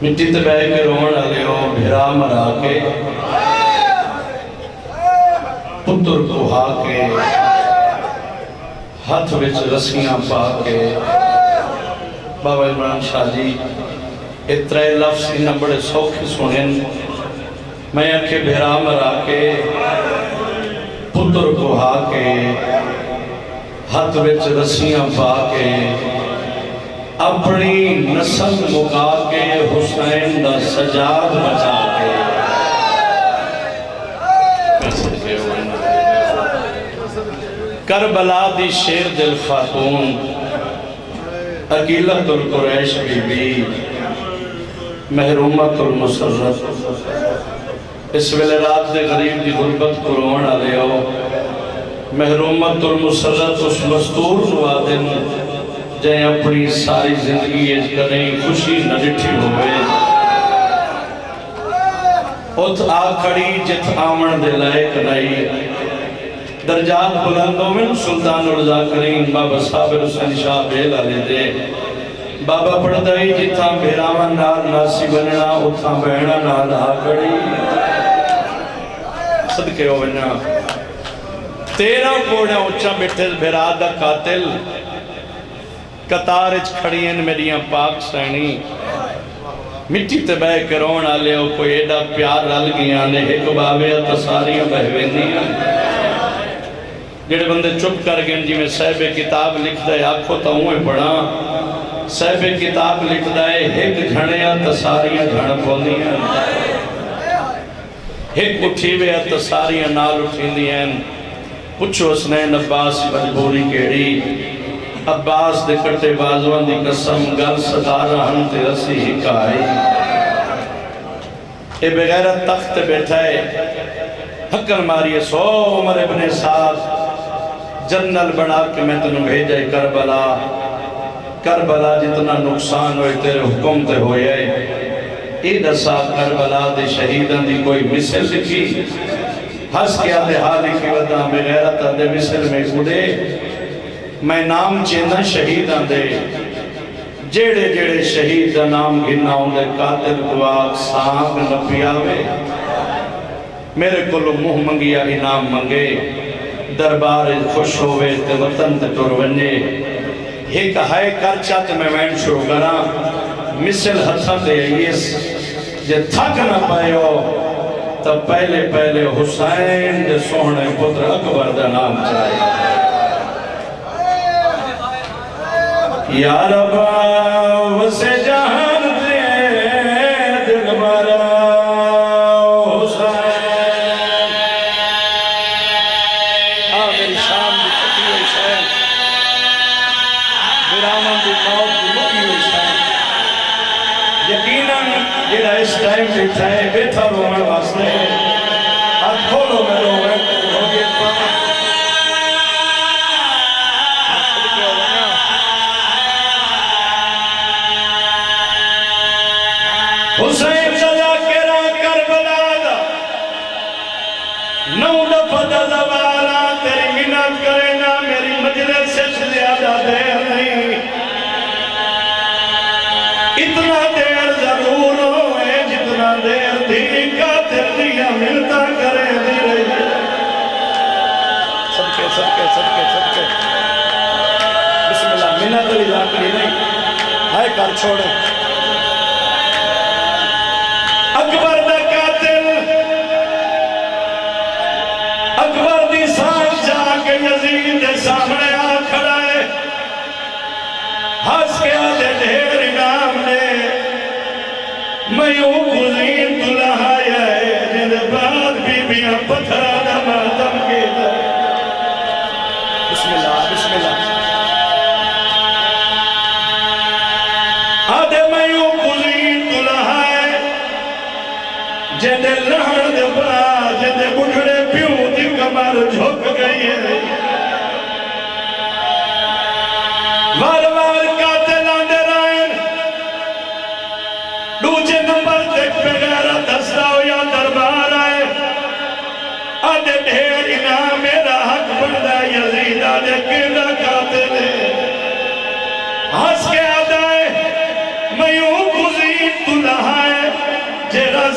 مٹی تے بہ کے روਣ والے ہو بھرا مرا کے پتر کوہا کے ہاتھ وچ رسیاں پا کے بابا عمران شاہ جی اترے لفظ انہاں بڑے سوکھے سنیں میں آکھے بھرا مرا کے پتر کوہا کے ہاتھ وچ رسیاں پا کے اپنی نسل مکا کے حسین دا سجاد بچا کے کربلا دی شیر دل خاتون عقیلت القریش بی بی محرومت المسرت اس ویلے رات دے غریب دی غربت قرآن آلے ہو محرومت المسرت اس مستور نوادن جائیں اپنی ساری زندگی ایج کریں خوشی نہ ڈٹھی ہوئے ات آکھڑی جت آمن دے لائق نہیں درجات بلندوں میں سلطان الزاکرین بابا صابر حسین شاہ بیل آلے دے بابا پڑھدائی جتاں بھیراون نال ناسی بننا اتاں بہنا نال آکھڑی صدقے ہو بنا 13 کوڑا اچھا بیٹھے بھیرا دا قاتل قطار اچھ کھڑی ہیں میریاں پاک سینی مٹی تے بے کرون آلے ہو کوئی ایڈا پیار رل گیا نے ایک باوے تساریاں بہویندیاں جڑے بندے چپ کر گئے جی میں صاحب کتاب لکھ دائے آنکھوں تا ہوئے پڑھا صاحب کتاب لکھ دائے ایک گھڑیاں تساریاں گھڑ پوندیاں ایک اٹھیوے تساریاں نال اٹھیندیاں پچھو حسنین عباس مجبوری کیڑی عباس دے کٹے بازوان دی قسم گل ستارہ ہم تے رسی ہکائی اے بغیرت تخت بیٹھا ہے حکر ماری سو عمر ابن سعد جنرل بنا کے میں تنہوں بھیجے کربلا کربلا جتنا نقصان ہوئے تیرے حکم تے ہوئے ایڈا صاحب کربلا دے شہیدان دی کوئی مثل لکھی ہس کیا دے حالی کی ودا بغیرت دے مثل میں اڑے میں نام چیندہ شہیدان دے جیڑے جیڑے شہید دا نام گھنا ہوں دے قاتل دعاق سانگ نپیاوے میرے کلو مہ منگیا انام منگے دربار خوش ہوئے تے وطن تے ٹور ونجے ایک ہائے کر چاہتے میں وین شروع کرا مثل ہتھا تے ایس جے تھک نہ پائے ہو تب پہلے پہلے حسین دے سوہنے پتر اکبر دا نام چاہے یا ربا وسے جہان دے دل بارا حسین میری شام دی چھٹی ہوئی حسین بیرامن دی موت دی مکی ہوئی حسین یقیناً جیڑا اس ٹائم بیٹھا ہے بیٹھا رومن واسطے ہاتھ کھولو میں رومن ہوگی پانا حسین سجا کے راہ کربلا دا نو دفعہ دوارا تیری منت کرے نا میری مجلس سے زیادہ دیر نہیں اتنا دیر ضرور ہوئے جتنا دیر تھی قاتل دیا ملتا کرے دی رہی صدقے صدقے صدقے صدقے بسم اللہ منت علی ذاکری نہیں ہائے کر چھوڑے اکبر دا قاتل اکبر دی سانس جا کے یزید دے سامنے آ کھڑا ہے ہس کے آدھے ڈھیر انعام نے میں یوں گزین دلہایا ہے جن بعد بی بیاں پتھرہ دا ماتم کے در بسم اللہ بسم اللہ آدھے میں یوں گزین دلہایا جدے لہن دے برا جدے بڑھڑے پیوں دی کمر جھک گئی ہے وار وار قاتلان دے رائن دوجے نمبر تک بغیر دستاو یا دربار آئے آدھے ڈھیر انعام میرا حق بندہ یزید آدھے کیڑا قاتل ہے ہس کے آدھائے میں یوں گزین تو لہا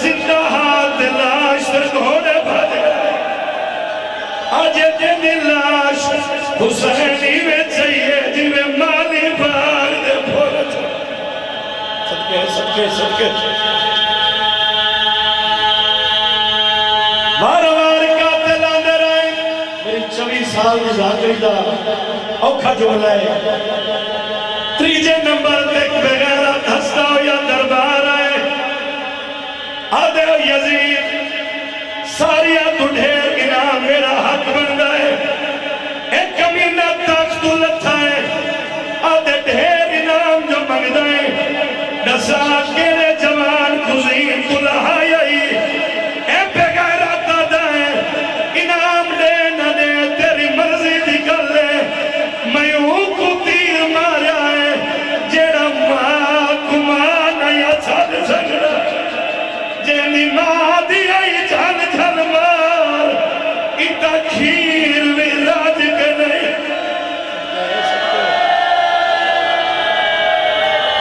زندہ ہاتھ لاش تے گھوڑے بھج گئے آج جن لاش حسینی میں چاہیے جی میں مالی بار دے بھول صدقے صدقے صدقے وار وار قاتل آندے رہے میری 24 سال دی ذاکری دا اوکھا جملہ ہے تریجے نمبر تک بغیرت ہستا ہو یا دربار آئے آدھے ہو یزید ساریا تو ڈھیر انعام میرا حق بن گئے ایک کمینہ تاک تو لتھا ہے آدھے ڈھیر انعام جو منگ دائیں نسا کیرے جوان خزین تو لہائی اے بغیرت آدھائیں انعام دے نہ دے تیری مرضی دی کر لے میوں کو تیر ماریا ہے جیڑا ماں کمانا یا چھل سکڑا جینی ماں دی آئی جھل جھل مار اتا کھیر بھی راج کے نہیں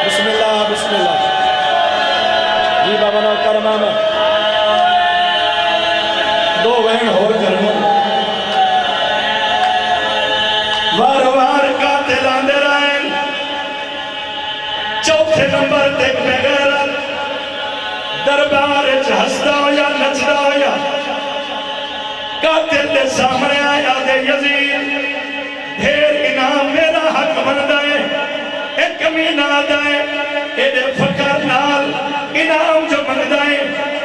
بسم اللہ بسم اللہ جی بابا نو کرما میں دو وین ہو کرنا وار وار قاتل آندے رائیں چوتھے نمبر تک بغیرت دربار ہستا ہو یا نچدا ہو یا قاتل دے سامنے آیا دے یزید ڈھیر انعام میرا حق بندہ ہے ایک کمینہ آدھائے اے دے فقر نال انعام جو بندہ ہے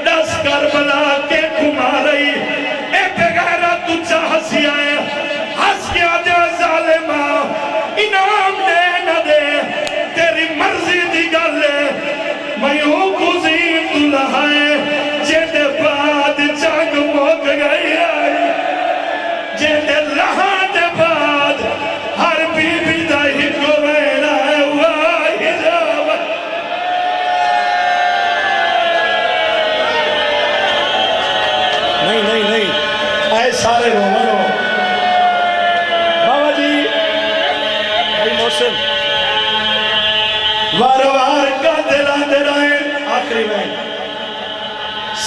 10 کربلا کے کھما رہی اے بغیرت تو چاہسی آئے ہس کے آدھے ظالمہ انعام دے نہ دے تیری مرضی دی گلے میوں کزین تو لہائے جیدے بعد جنگ موک گئی آئی جیدے لہا دے بعد ہر بی بی دائی کو وینا ہے واہی جاوہ نہیں اے سارے رومن ہو بابا جی بھائی محسن وار وار قاتل آندے رہے آخری میں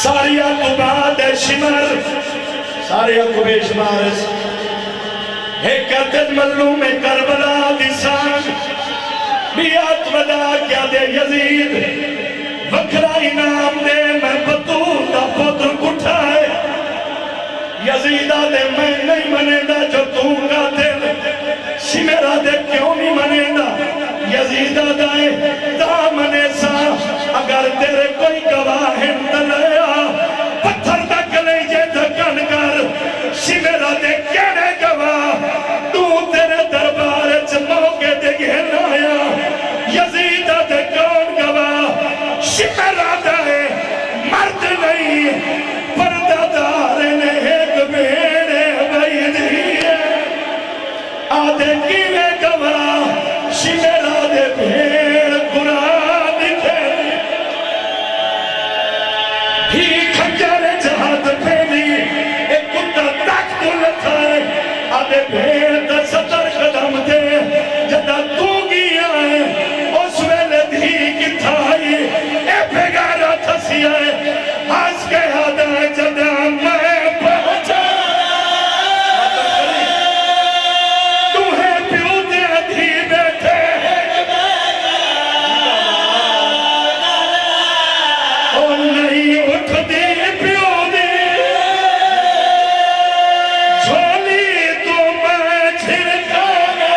ساریا کو بعد شمر ساریا کو بے شمارس ایک قتل مظلوم کربلا دیسان بیات ودا کیا دے یزید وکھرا انعام دے میں بطول دا پتر کٹھائے یزیدہ دے میں نہیں منے دا جو تو قاتل شمرہ دے کیوں نہیں منے دا یزیدہ دائے دامنے سا اگر تیرے کوئی گواہ دلیا پتھر تک لیجے دھکن کر شمرہ دے کیڑے گواہ تو تیرے دربار موقع دے گھن آیا یزیدہ دے کون گواہ شمرہ دائے مرد نہیں پردہ دار نے ایک بیڑے بھائی دیئے آدھے کیوے گواہ شمرہ دے بھیڑ قرآن دکھے ہی کھنجر جہاد پھیلی ایک کتا تک تو لکھائے آدھے بھیڑ تا 70 قدم دے جدہ تو گیا ہے اس ویلے دھی کی تھائی اے بھگارہ تھسی آئے آج کے آدھا جدہ میں پہنچا تو ہے پیو دے دھی بیٹھے اور نہیں اٹھ دی پیو دے جھولی تو میں چھڑکا گا